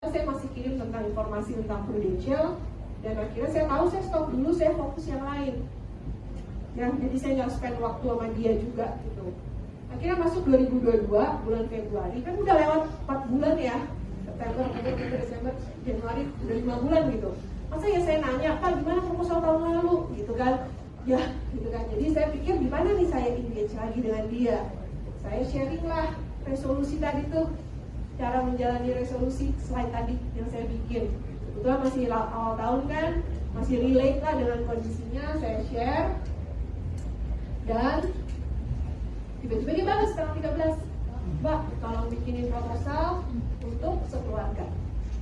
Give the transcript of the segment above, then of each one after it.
Saya masih kirim tentang informasi tentang prudential, dan akhirnya saya tahu saya stop dulu, saya fokus yang lain. Ya, jadi saya nggak spend waktu sama dia juga gitu. Akhirnya masuk 2022 bulan Februari, kan udah lewat 4 bulan ya, September, Oktober, Desember, Januari, udah 5 bulan gitu. Masa ya saya nanya, Pak gimana proposal tahun lalu gitu kan? Ya gitu kan. Jadi saya pikir gimana nih saya engage lagi dengan dia. Saya sharing lah resolusi tadi tuh, cara menjalani resolusi selain tadi yang saya bikin. Kebetulan masih awal tahun kan, masih relate lah dengan kondisinya, saya share. Dan tiba-tiba dia balas tanggal 13, Mbak, tolong bikinin proposal untuk sekeluarga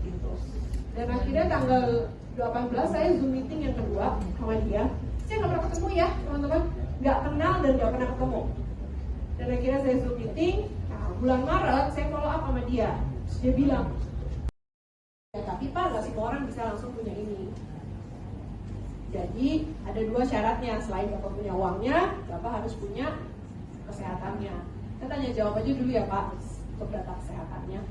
gitu. Dan akhirnya tanggal 18 saya Zoom meeting yang kedua sama dia. Saya nggak pernah ketemu ya teman-teman, nggak kenal dan nggak pernah ketemu. Dan akhirnya saya Zoom meeting. Bulan Maret saya follow up sama dia. Terus dia bilang, ya tapi Pak, gak semua orang bisa langsung punya ini. Jadi ada 2 syaratnya. Selain Bapak punya uangnya, Bapak harus punya kesehatannya. Saya tanya jawab aja dulu ya Pak, untuk data kesehatannya.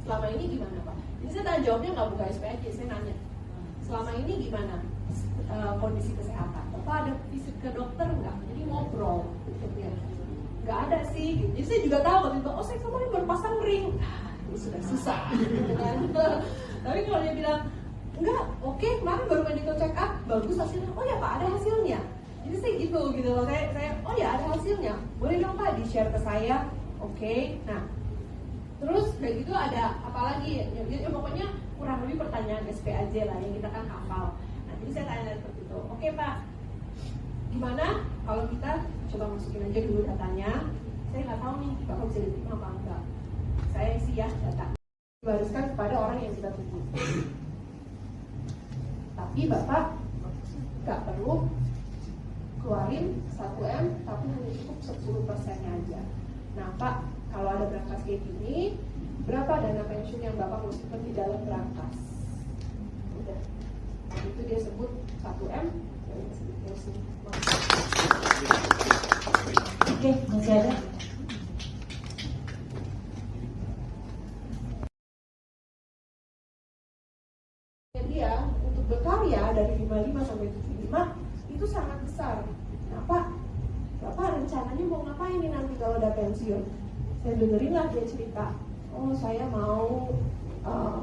Selama ini gimana Pak? Jadi saya tanya jawabnya nggak buka SPAJ, saya nanya, selama ini gimana kondisi kesehatan? Bapak ada visit ke dokter nggak? Jadi ngobrol gitu ya. Nggak ada sih, jadi saya juga tahu waktu itu, oh saya kemarin baru pasang ring, ini sudah susah gitu kan. Tapi kalau dia bilang, enggak, oke, kemarin baru medical check up, bagus hasilnya, oh ya Pak ada hasilnya. Jadi saya gitu loh, saya oh ya ada hasilnya, boleh dong Pak di share ke saya, oke. Nah, terus kayak gitu ada apa lagi ya, pokoknya kurang lebih pertanyaan SPAJ lah yang kita kan hafal. Nah jadi saya tanya seperti itu, oke Pak, gimana kalau kita coba masukin aja dulu datanya. Saya nggak tahu nih Bapak bisa diterima apa enggak. Saya isi ya data, dibariskan kepada orang yang kita tunggu. Tapi Bapak nggak perlu keluarin 1M, tapi hanya cukup 10%-nya aja. Nah Pak, kalau ada berangkas kayak gini, berapa dana pensiun yang Bapak masukkan di dalam berangkas? Udah, nah, itu dia sebut 1M. Oke, masih ada? Dia untuk berkarya dari 55 sampai 75 itu sangat besar. Nah Pak, Bapak rencananya mau ngapain nih nanti kalau udah pensiun? Saya dengerin lah dia cerita, oh saya mau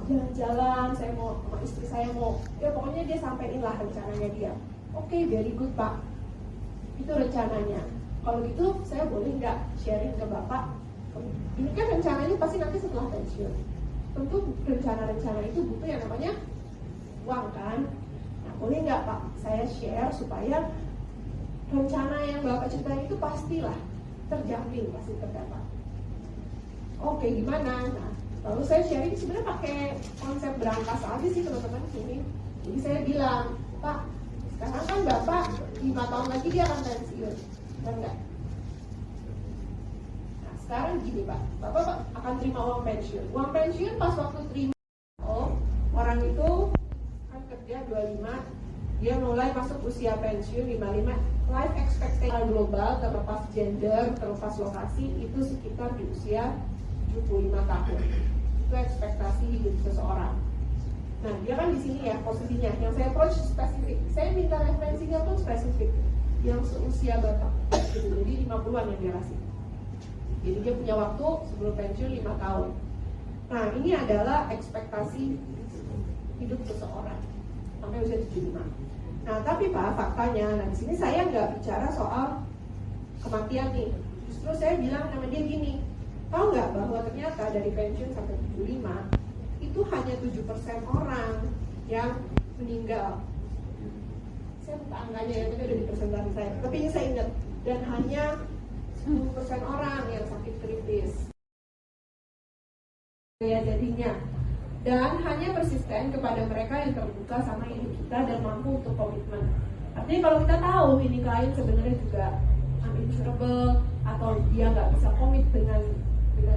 jalan-jalan, saya mau sama istri saya mau, ya pokoknya dia sampein lah rencananya dia. Oke, very good Pak, itu rencananya. Kalau gitu saya boleh nggak sharing ke Bapak? Ini kan rencananya pasti nanti setelah pensiun. Tentu rencana-rencana itu butuh yang namanya uang kan. Nah boleh nggak Pak saya share supaya rencana yang Bapak ceritain itu pastilah terjamin, pasti terdapat. Oke, gimana? Nah, lalu saya sharing sebenarnya pakai konsep berangkas aja sih teman-teman sini. Jadi saya bilang, Pak, sekarang kan Bapak 5 tahun lagi dia akan pensiun, kan enggak? Nah, sekarang gini Pak, Bapak akan terima uang pensiun. Uang pensiun pas waktu terima, oh, orang itu kan kerja 25, dia mulai masuk usia pensiun 55. Life expectancy global terlepas gender, terlepas lokasi itu sekitar di usia 75 tahun. Itu ekspektasi hidup seseorang. Nah, dia kan di sini ya posisinya. Yang saya approach spesifik. Saya minta referensinya pun spesifik. Yang seusia Bapak. Jadi 50-an yang dia kasih. Jadi dia punya waktu sebelum pensiun 5 tahun. Nah, ini adalah ekspektasi hidup seseorang sampai usia 75. Nah, tapi Pak, faktanya, nah di sini saya nggak bicara soal kematian nih. Justru saya bilang sama dia gini, tahu nggak bahwa ternyata dari pensiun sampai 75 itu hanya 7% orang yang meninggal. Saya lupa angkanya ya, tapi ada di presentasi saya. Tapi ini saya ingat, dan hanya 10% orang yang sakit kritis. Ya jadinya. Dan hanya persisten kepada mereka yang terbuka sama hidup kita dan mampu untuk komitmen. Artinya kalau kita tahu ini klien sebenarnya juga uninsurable atau dia nggak bisa komit dengan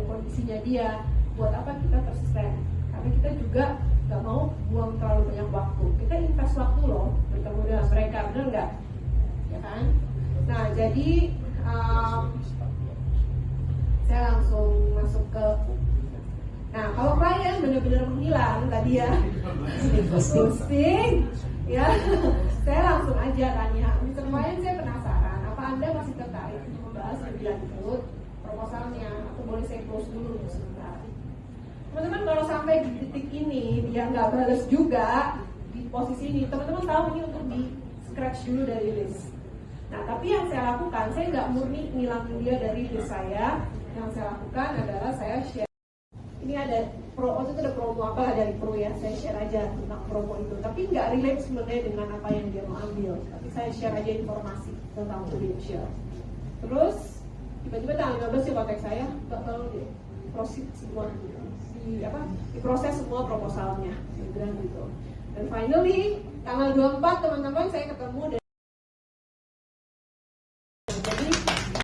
kondisinya dia, buat apa kita persisten? Karena kita juga nggak mau buang terlalu banyak waktu. Kita invest waktu loh bertemu dengan mereka, benar nggak? Ya kan? Nah jadi saya langsung masuk ke. Nah, kalau klien benar-benar menghilang dia posting ya. Saya langsung aja tanya, Mr. Ryan, saya penasaran, apa Anda masih tertarik membahas lebih lanjut proposalnya, atau boleh saya close dulu sebentar. Teman-teman, kalau sampai di titik ini dia nggak balas juga di posisi ini, teman-teman tahu ini untuk di scratch dulu dari list. Nah, tapi yang saya lakukan, saya nggak murni ngilangin dia dari list saya. Yang saya lakukan adalah saya share. Ini ada waktu itu ada promo apa dari Pro ya, saya share aja tentang promo itu. Tapi nggak relate sebenarnya dengan apa yang dia mau ambil. Tapi saya share aja informasi tentang Prudential. Terus tiba-tiba tanggal 15 sih kontak saya, tolong di proceed semua diproses semua proposalnya, gitu. Dan finally tanggal 24 teman-teman saya ketemu